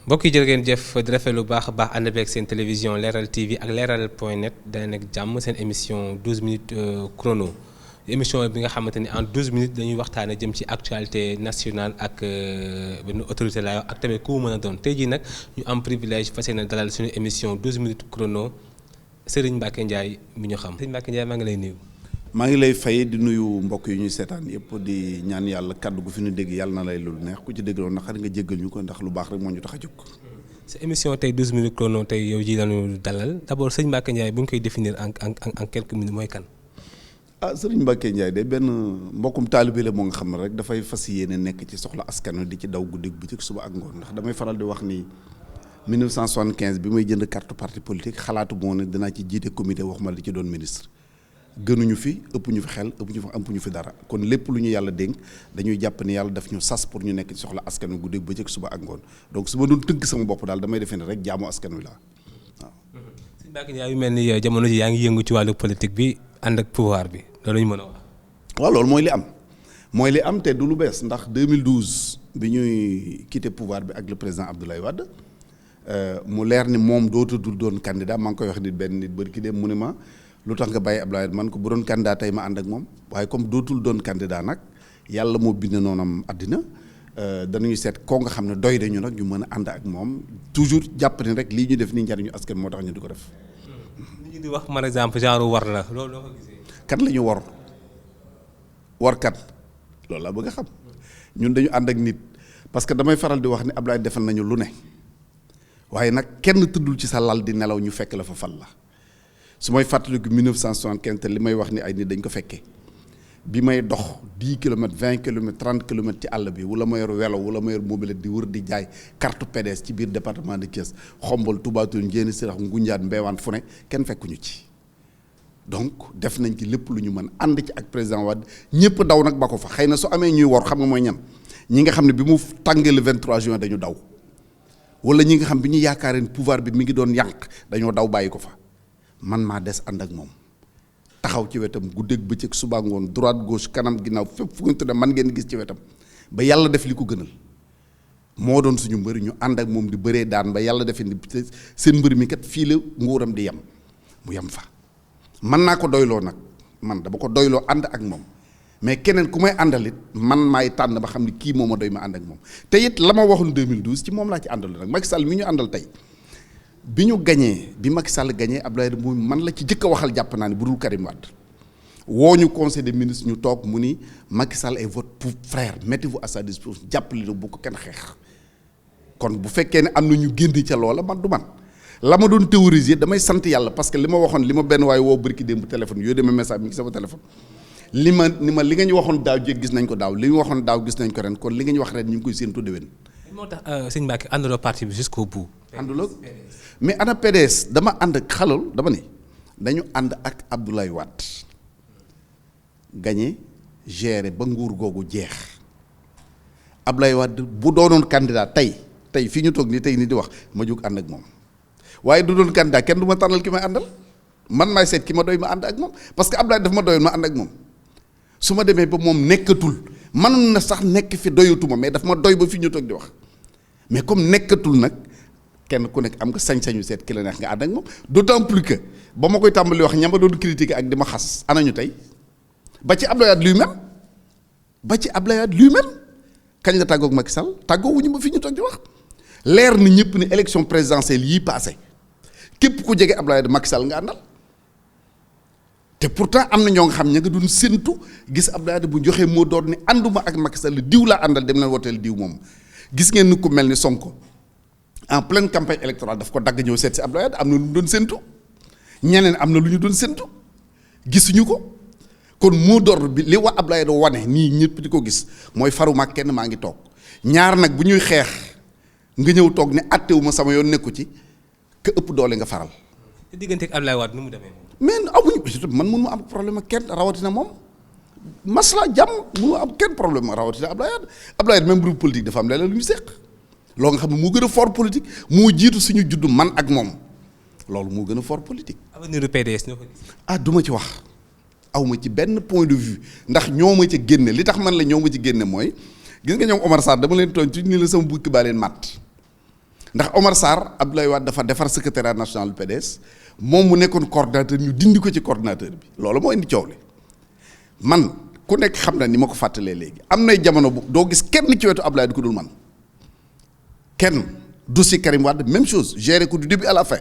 mbokk yi jërë ngeen jëf di rafetlu lu baax a baax ànd beeg seen télévision Leral TV ak leral.net dana nekk jàmm seen émission 12 minutes chrono émission bi nga xamante ni en 12 minutes dañuy waxtaane jëm ci actualité nationale ak benn autorité la ak tamit ku mu mën a doon tey jii nag ñu am privilège fas yéene dalal suñu émission 12 minutes chrono Serigne Mbacké Ndiaye mi ñu xam Serigne Mbacké Ndiaye maa ngi lay nuyu. maa ngi lay fay di nuyu mbokk yi ñuy seetaan yëpp di ñaan yàlla kaddu gu fi ñu dégg yàlla na lay lu neex ku ci dégg loolu naqari nga jéggal ñu ko ndax lu baax rek moo ñu tax a jóg. sa émission tey 12 minutes chrono tey yow ji lañu dalal d'abord sëñ Mbacké Ndiaye bu ñu koy définir en quelques minutes mooy kan. Serigne Mbacké Ndiaye de benn mbokkum taalibe la moo nga xam ne rek dafay fas yéene nekk ci soxla askan wi di ci daw guddi bëccëg suba ak ngoon ndax damay faral di wax ni 1975 bi may jënd carte parti politique xalaatu moo ne dinaa ci jiite comité waxuma di ci doon ministre. gënuñu fi ëpp ñu fi xel ëpp ñu fi ampu ñu fi dara kon lépp lu ñu yàlla dénk dañuy jàpp ni yàlla daf ñu sas pour ñu nekk ci soxla askan wi guddeeg bëccëg suba ak ngoon donc su ma doon tënk sama bopp daal damay defee ne rek jaamu askan wi laa waaw. sëñ Mbacké Ndiaye yu mel ni jamono ji yaa ngi yëngu ci wàllu politique bi ànd ak pouvoir bi loolu ñu mën a wax. waaw loolu mooy li am te du lu bees ndax 2012 bi ñuy quitté pouvoir bi ak le président Abdoulaye Wade mu leer ni moom dootul doon candidat maa ngi koy wax nit benn nit bari ki dem mu ne ma. lu tax nga bàyyi Abdoulaye man ko bu doon candidat tey ma ànd ak moom waaye comme dootul doon candidat nag yàlla moo bind noonam àddina danañu seet koo nga xam ne doy nañu nag ñu mën a ànd ak moom toujours jàpp ni rek lii ñu def nii njariñu askan moo tax ñu di ko def. li ñu di wax par exemple genre war la loolu loo ko gisee. kat la ñu war kat loolu laa bëgg a xam ñun dañu ànd ak nit parce que damay faral di wax ni Abdoulaye defal nañu lu ne waaye nag kenn tëddul ci sa lal di nelaw ñu fekk la fa fal la. su may fàttaliku 1975 te li may wax ni ay nit dañ ko fekkee bi may dox 10 kilomètres 20 kilomètres 30 kilomètres ci àll bi wala ma yor welo wala ma yor mobile di wër di jaay carte PDS ci biir département de Thiès Xombol Touba Toul Ndiéni Sirax Ngoundiane Mbéwane fu ne kenn fekkuñu ci donc def nañ ci lépp lu ñu mën ànd ci ak président Wade ñëpp daw nag ba ko fa xëy na su amee ñuy wor xam nga mooy ñan ñi nga xam ne bi mu tàngee le 23 juin dañu daw wala ñi nga xam bi ñu yaakaareen pouvoir bi mi ngi doon yànq dañoo daw bàyyi ko fa. man maa des ànd ak moom taxaw ci wetam guddeeg bëccëg suba ngoon droite gauche kanam ginnaaw fépp fu ngeen tudde man ngeen gis ci wetam ba yàlla def li ko gënal moo doon suñu mbër ñu ànd ak moom di bëree daan ba yàlla defee ni seen mbër mi kat fii la nguuram di yem mu yem fa. man naa ko doyloo nag man dama ko doyloo ànd ak moom mais keneen ku may àndalit man maay tànn ba xam ni kii moo ma doy ma ànd ak moom te it la ma waxoon 2012 ci moom laa ci àndal nag Macky Sall mi ñu àndal tey. bi ñu gañee bi Macky Sall gañee Abdoulaye mu man la ci jëkk a waxal jàpp naa ne bu dul Karim Wade woo ñu conseil des ministres ñu toog mu ni Macky Sall est votre frère mettez-vous à sa disposition jàppale na bu ko kenn xeex kon bu fekkee ne am na ñu génn ca loola man du man la ma doon théoriser damay sant yàlla parce que li ma waxoon li ma benn waaye woo bërki démb téléphone yooyu demee message mi ngi sama téléphone li ma li nga ñu waxoon daaw jéeg gis nañ ko daaw li ñu waxoon daaw gis nañ ko ren kon li nga ñu wax ren ñu ngi koy séentu déwén. moo tax sëñ Mbacké ànduloo parti bi jusqu'au bout. ànduloo mais ana PDS dama ànd ak xalal dama ni dañu ànd ak Abdoulaye Wade gagné géré ba nguur googu jeex Abdoulaye Wade bu doonoon candidat tey fii ñu toog nii tey nii di wax ma jóg ànd ak moom waaye du doon candidat kenn du ma tànnal ki may àndal man maay seet ki ma doy ma ànd ak moom parce que Abdoulaye daf ma doyoon ma ànd ak moom su ma demee ba moom nekkatul man na sax nekk fi doyatuma mais daf ma doy ba fii ñu toog di wax mais comme nekkatul nag. kenn ku nekk am nga sañ-sañu seet ki la neex nga ànd ak moom d'autant plus que ba ma koy tàmbali wax ñama doon critiquer ak di ma xas anañu tey ba ci Abdoulaye Wade lui-même kañ la tàggoog Macky Sall tàggoo wuñu ba fi ñu toog di wax leer na ñëpp ni élection présidentielle yii passé képp ku jege Abdoulaye Wade Macky Sall nga àndal te pourtant am na ñoo nga xam ña nga doon séntu gis Abdoulaye Wade bu joxee moo door ni ànduma ak Macky Sall diw laa àndal dem leen woteel diw moom gis ngeen ni ku mel ni Sonko en pleine campagne électorale daf ko dagg ñëw seet si Abdoulaye Wade am na lu ñu doon séntu ñeneen am na lu ñu doon séntu gisuñu ko kon mot d'ordre bi li waa Abdoulaye Wade wane nii ñëpp di ko gis mooy faruma kenn maa ngi toog ñaar nag bu ñuy xeex nga ñëw toog ne attewuma sama yoon nekku ci ka ëpp doole nga faral. te diggante ak Abdoulaye Wade nu mu demee. mais amuñu man mënu ma am problème ak kenn rawatina moom masla jàmm mënu am kenn problème rawatina Abdoulaye Wade même groupe politique dafa am leneen lu ñu seq. loo nga xam ne moo gën a fort politique moo jiitu suñu juddu man ak moom loolu moo gën a fort politique. avenir du PDS ñoo ko gis. du ma ci wax aw ma ci benn point de vue ndax ñoo ma ci génne li tax man la ñoo ma ci génne mooy gis nga ñoom Omar Sarr dama leen tooñ ci ni la sama bukki baa leen matt ndax Omar Sarr Abdoulaye Wade dafa defar secrétariat national du PDS moom mu nekkoon coordonnateur ñu dindi ko ci coordonnateur bi loolu moo indi coow li man ku nekk xam na ni ma ko fàttalee léegi am nay jamono bu doo gis kenn ci wetu Abdoulaye du ko dul man kenn dossier Karim Wade même chose géré ko du début à la fin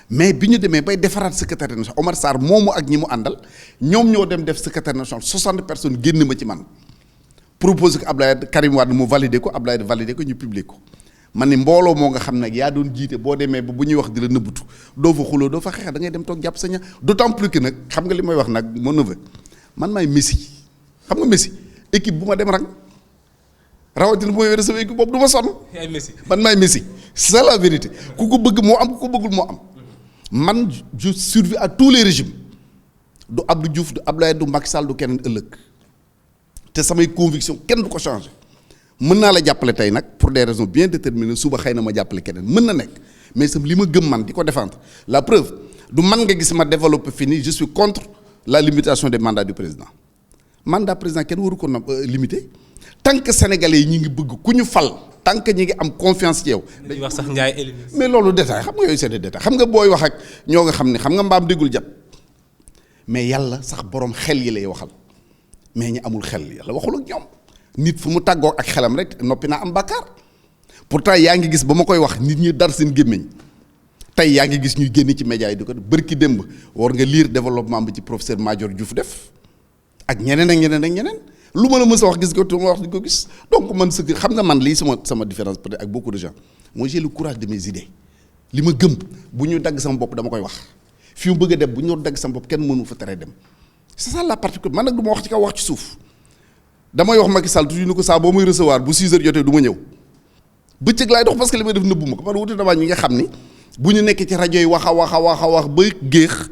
mais bi ñu demee bay defaraat secrétaire national Omar Sarr moomu ak ñi mu àndal ñoom ñoo dem def secrétaire national 60 personnes génn ma ci man proposé ko Abdoulaye Karim Wade mu validé ko Abdoulaye validé ko ñu publié ko man ni mbooloo moo nga xam ne yaa doon jiite boo demee ba bu ñuy wax di la nëbbutu doo fa xuloo doo fa xeex da ngay dem toog jàpp sa ña d'autant plus que nag xam nga li may wax nag mon neveu man maay Messi xam nga Messi équipe bu ma dem rang rawatina bu may wér sama équipe boobu du ma sonn. yaay Messi man maay Messi c'est la vérité ku ko bëgg moo am ku ko bëggul moo am man je survis à tous les régimes du Abdou Diouf du Abdoulaye du Macky Sall du keneen ëllëg te samay conviction kenn du ko changé mën naa la jàppale tey nag pour des raisons bien déterminées suba xëy na ma jàppale keneen mën na nekk mais sam li ma gëm man di ko défendre la preuve du man nga gis ma développé fini je suis contre la limitation des mandats du président mandat président kenn waru ko na limité tant que sénégalais yi ñi ngi bëgg ku ñu fal tant que ñi ngi am confiance ci yow. dañuy wax sax Ndiaye éliminé. mais loolu détail xam nga yooyu c'est des détails xam nga booy wax ak ñoo nga xam ne xam nga mbaam déggul jàpp mais yàlla sax borom xel yi lay waxal mais ñi amul xel yàlla waxul ak ñoom nit fu mu tàggoo ak xelam rek noppi naa am bàkkaar pourtant yaa ngi gis ba ma koy wax nit ñi dar seen gémmiñ tey yaa ngi gis ñuy génn ci média yi di ko bërki démb war nga lire développement bi ci professeur Madior Diouf def ak ñeneen ak ñeneen ak ñeneen lu ma la mës a wax gis ko tu ma wax di ko gis donc man ce que xam nga man lii sama différence peut-être ak beaucoup de gens moi j'ai le courage de mes idées li ma gëm bu ñu dagg sama bopp dama koy wax fi mu bëgg a dem bu ñu dagg sama bopp kenn mënu fa tere dem c'est ça la particularité man nag du ma wax ci kaw wax ci suuf damay wax Macky Sall toujours ni ko saa boo muy recevoir bu 6 heures jotee du ma ñëw bëccëg laay dox parce que li may def nëbbu ma ko man wuti damaa ñi nga xam ni bu ñu nekkee ci rajo yi wax a wax ba géex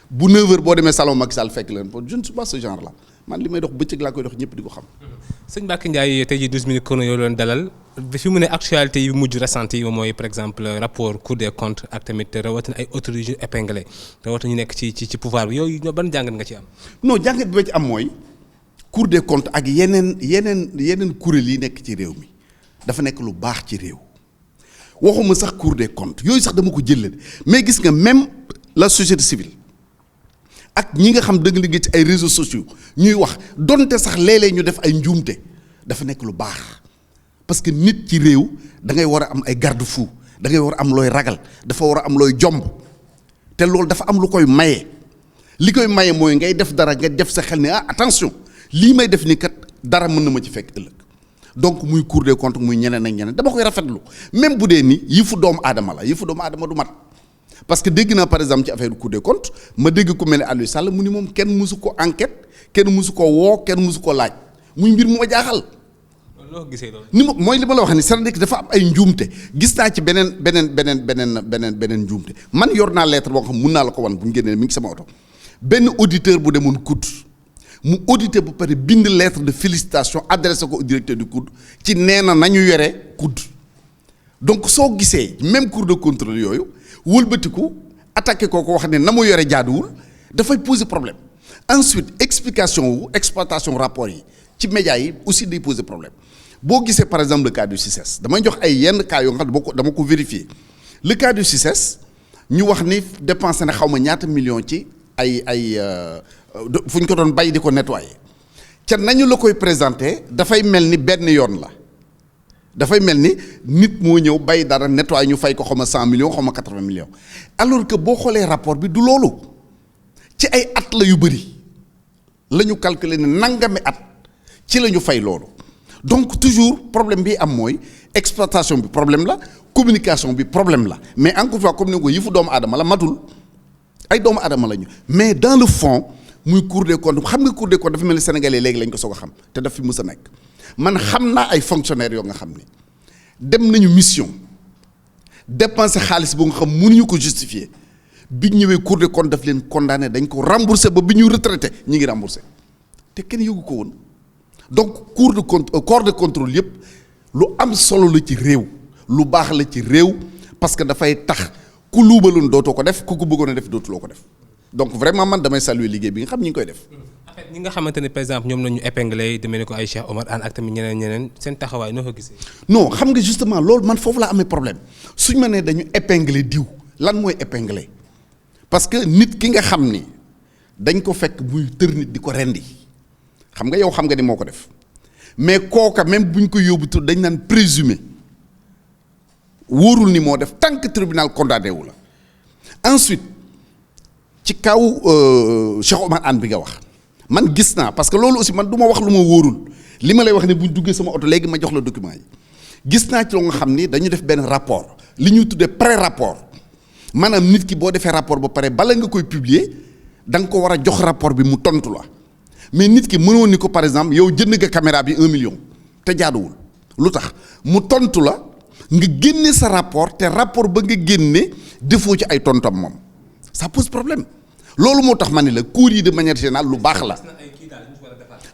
bu 9 heures boo demee salon Macky Sall fekk leen je ne suis pas ce genre là man li may dox bëccëg laa koy dox ñëpp di ko xam. sëñ Mbacké Ndiaye tey jii 12 minutes chrono yoo doon dalal fi mu ne actualité yi mujj récente yi mooy par exemple rapport Cour des comptes ak tamit rawatina ay autorités épinglées rawatina ñu nekk ci pouvoir bi yooyu ban jàngat nga ci am. non jàngat bi ma ci am mooy Cour des comptes ak yeneen kuréel yi nekk ci réew mi dafa nekk lu baax ci réew waxuma sax Cour des comptes yooyu sax dama ko jëlee mais gis nga même la société civile. ak ñi nga xam dëgg liggéey ci ay réseaux sociaux ñuy wax donte sax léeg-léeg ñu def ay njuumte dafa nekk lu baax parce que nit ci réew da ngay war a am ay garde-fou da ngay war a am looy ragal dafa war a am looy jomb te loolu dafa am lu koy maye li koy maye mooy ngay def dara nga def sa xel ne ah attention lii may def ni kat dara mën na ma ci fekk ëllëg donc muy Cour des comptes muy ñeneen ak ñeneen dama koy rafetlu même bu dee ni yëfu doomu aadama la yëfu doomu aadama du mat. parce que dégg naa par exemple ci affaire Cour des comptes ma dégg ku mel ne Aliou Sall mu ni moom kenn mësu ko enquête kenn mësu ko woo kenn mësu ko laaj muy mbir mu ma jaaxal. loo gisee loolu. ni ma mooy li ma la wax ni c'est-à-dire que dafa am ay njuumte gis naa ci beneen njuumte man yor naa lettre boo xam mun naa la ko wan bu ñu génnee mi ngi sama oto benn auditeur bu demoon COUD mu audité bu pare bind lettre de félicitation adressé ko au directeur du COUD ci nee na nañu yore COUD donc soo gisee même cour de contrôle yooyu. wëlbatiku attaqué kooku wax ne na mu yore jaaduwul dafay poser problème ensuite explication wu exploitation rapport yi ci médias yi aussi day poser problème boo gisee par exemple le cas du CICES damay jox ay yenn cas yoo nga xam ne dama ko vérifier le cas du CICES ñu wax ni dépensé na xaw ma ñaata millions ci ay fu ñu ko doon bay di ko nettoyer ca nañu la koy présenter dafay mel ni benn yoon la dafay mel ni nit moo ñëw bay dara nettoyer ñu fay ko xaw ma 100 millions xaw ma 80 millions alors que boo xoolee rapport bi du loolu ci ay at la yu bëri la ñu calculer ne nangami at ci la ñu fay loolu donc toujours problème bi am mooy exploitation bi problème la communication bi problème la mais encore une fois comme ni nga ko yëfu doomu aadama la matul ay doomu aadama la ñu mais dans le fond muy Cour des comptes xam nga Cour des comptes dafa mel ni Sénégalais léegi lañ ko soog a xam te daf fi mës a nekk man xam naa ay fonctionnaires yoo nga xam ni dem nañu mission dépenser xaalis bu nga xam mënuñu ko justifier bi ñëwee Cour des comptes daf leen condamné dañ ko remboursé ba bi ñu retraité ñi ngi remboursé te kenn yëgu ko woon donc corps de contrôle yëpp lu am solo la ci réew lu baax la ci réew parce que dafay tax ku luubaloon dootoo ko def ku ko bëggoon a def dootuloo ko def donc vraiment man damay saluer liggéey bi nga xam ñi ngi koy def. en fait ñi nga xamante ne par exemple ñoom la ñu épinglé demee ni ko ay Cheikh Omar Anne ak tamit ñeneen seen taxawaay noo ko gisee. non xam nga justement loolu man foofu laa amee problème suñ ma nee dañu épinglé diw lan mooy épinglé parce que nit ki nga xam ni dañ ko fekk muy tër nit di ko rendi xam nga yow xam nga ni moo ko def mais kooka même buñ ko yóbbu tur dañ naan présumé wóorul ni moo def tant que tribunal condamné wu la ensuite ci kaw Cheikh Omar Anne bi nga wax man gis naa parce que loolu aussi man du ma wax lu ma wóorul li ma lay wax ne buñ duggee sama oto léegi ma jox la document yi gis naa ci loo nga xam ni dañu def benn rapport li ñuy tuddee pré rapport maanaam nit ki boo defee rapport ba pare bala nga koy publier da nga ko war a jox rapport bi mu tontu la mais nit ki mënoon ni ko par exemple yow jënd nga caméra bi 1 million te jaaduwul lu tax mu tontu la nga génne sa rapport te rapport ba nga génne defoo ci ay tontam moom ça pose problème loolu moo tax ma ne la cours yi de manière générale lu baax la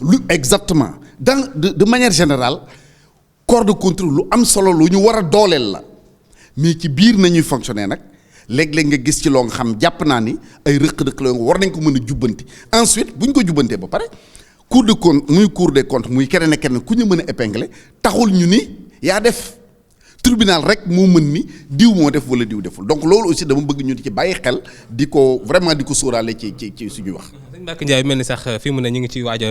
lu exactement de manière générale corps de contrôle lu am solo lu ñu war a dooleel la mais ci biir nañuy fonctionner nag léeg-léeg nga gis ci loo nga xam jàpp naa ni ay rëq-rëq la war nañ ko mën a jubbanti ensuite bu ñu ko jubbantee ba pare cour de compte muy cour des comptes muy keneen ak keneen ku ñu mën a épingler taxul ñu ni yaa def tribunal rek moo mën ni diw moo def wala diw deful donc loolu aussi dama bëgg ñu di ci bàyyi xel di ko vraiment di ko sóoraale ci suñuy wax. sëñ Mbacké Ndiaye mel ni sax fi mu ne ñu ngi ci waaj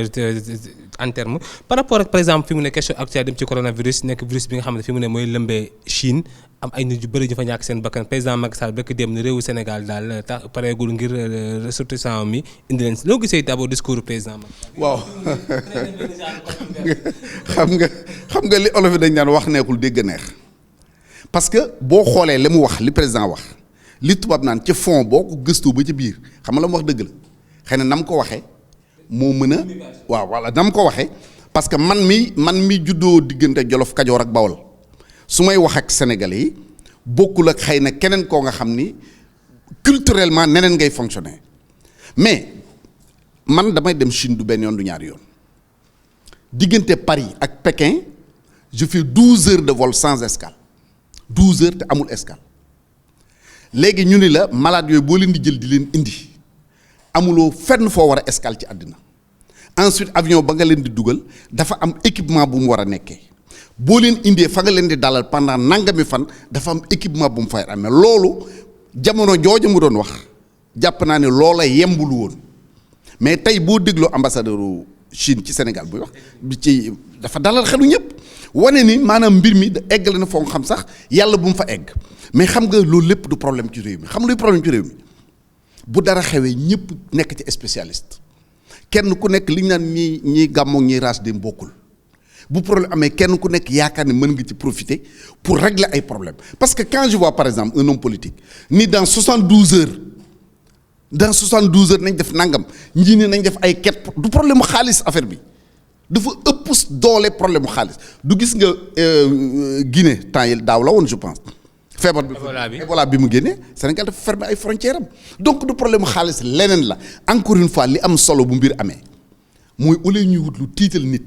en terme par rapport ak par exemple fi mu ne question actuelle dem ci coronavirus nekk virus bi nga xam ne fi mu ne mooy lëmbee Chine am ay nit yu bëri ñu fa ñàkk seen bakkan président Macky Sall bëgg dem ni réewu Sénégal daal tax pareegul ngir ressortissant mi indi leen loo gisee d'abord discours président Macky Sall. waaw xam nga li olof yi dañ daan wax neexul dégg neex parce que boo xoolee li mu wax li président wax li tubaab naan ca fond boo ko gëstoo ba ca biir xam nga la mu wax dëgg la xëy na nam ko waxee moo mën a waaw voilà nam ko waxee parce que man mi juddoo diggante Jolof Kajoor ak Bawol su may wax ak Sénégalais yi bokkul ak xëy na keneen koo nga xam ni culturellement neneen ngay fonctionner mais man damay dem Chine du benn yoon du ñaari yoon diggante Paris ak Pékin je fais 12 heures de vol sans escale 12 heures te amul escale léegi ñu ni la malade yooyu boo leen di jël di leen indi amuloo fenn foo war a escale ci àddina ensuite avion ba nga leen di dugal dafa am équipement bu mu war a nekkee boo leen indee fa nga leen di dalal pendant nangami fan dafa am équipement bu mu fay amee loolu jamono jooju mu doon wax jàpp naa ne loola yembul woon mais tey boo dégloo ambassadeur Chine ci Sénégal buy wax bi ci dafa dalal xelu ñëpp wane ni maanaam mbir mi eggale na foo xam sax yàlla bu mu fa egg mais xam nga loolu lépp du problème ci réew mi xam luy problème ci réew mi bu dara xewee ñëpp nekk ci spécialiste kenn ku nekk li ñu naan ñii gàmmoog ñiy raas dem bokkul bu problème amee kenn ku nekk yaakaar ne mën nga ci profiter pour régler ay problèmes parce que quand je vois par exemple un homme politique ni dans 72 heures nañ def nangam ñii ne nañ def ay ket du problème mu xaalis affaire bi dafa ëpp doole problème mu xaalis du gis nga Guinée temps yi daaw la woon je pense. feebar bi Ebola bi mu génnee Sénégal dafa fermer ay frontières am donc du problème mu xaalis leneen la encore une fois li am solo bu mbir amee mooy au lieu ñuy wut lu tiital nit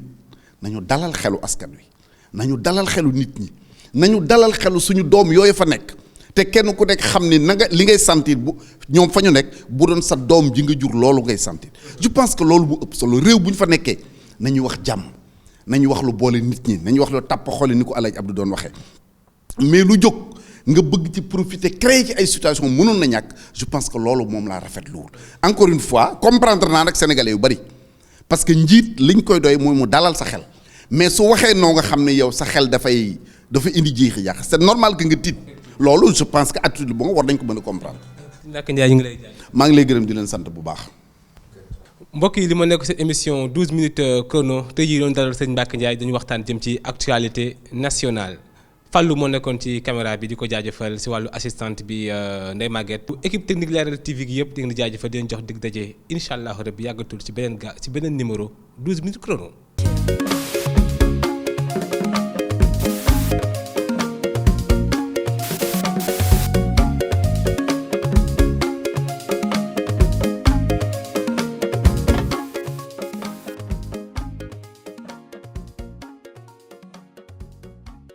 nañu dalal xelu askan wi nañu dalal xelu nit ñi nañu dalal xelu suñu doom yooyu fa nekk te kenn ku nekk xam ni na nga li ngay sentir bu ñoom fa ñu nekk bu doon sa doom ji nga jur loolu ngay sentir je pense que loolu bu ëpp solo réew bu ñu fa nekkee nañu wax jàmm nañu wax lu boole nit ñi nañu wax lu tàpp xole ni ko El Hadj Abdou doon waxee mais lu jóg nga bëgg ci profiter créer ci ay situation mënoon na ñàkk je pense que loolu moom laa rafetlu encore une fois comprendre naa nag sénégalais yu bari parce que njiit liñ koy doy mooy mu dalal sa xel mais su waxee noo nga xam ne yow sa xel dafa indi jeexi jaax c'est normal que nga tiit loolu je pense que attitude bu nga war nañ ko mën a comprendre. Mbacké Ndiaye ñu ngi lay jaay. maa ngi lay gërëm di leen sant bu baax. mbokk yi li ma nekk cette émission 12 minutes chrono tey jii doon dalal sëñ Mbacké Ndiaye dañu waxtaan jëm ci actualité nationale. Fallou moo nekkoon ci caméra bi di ko jaajëfal si wàllu assistante bi Ndeye Maguette bu équipe technique Leral TV gi yëpp di nga jaajëfal di leen jox dig daje incha allah rabbi yàggatul ci beneen numéro 12 minutes chrono.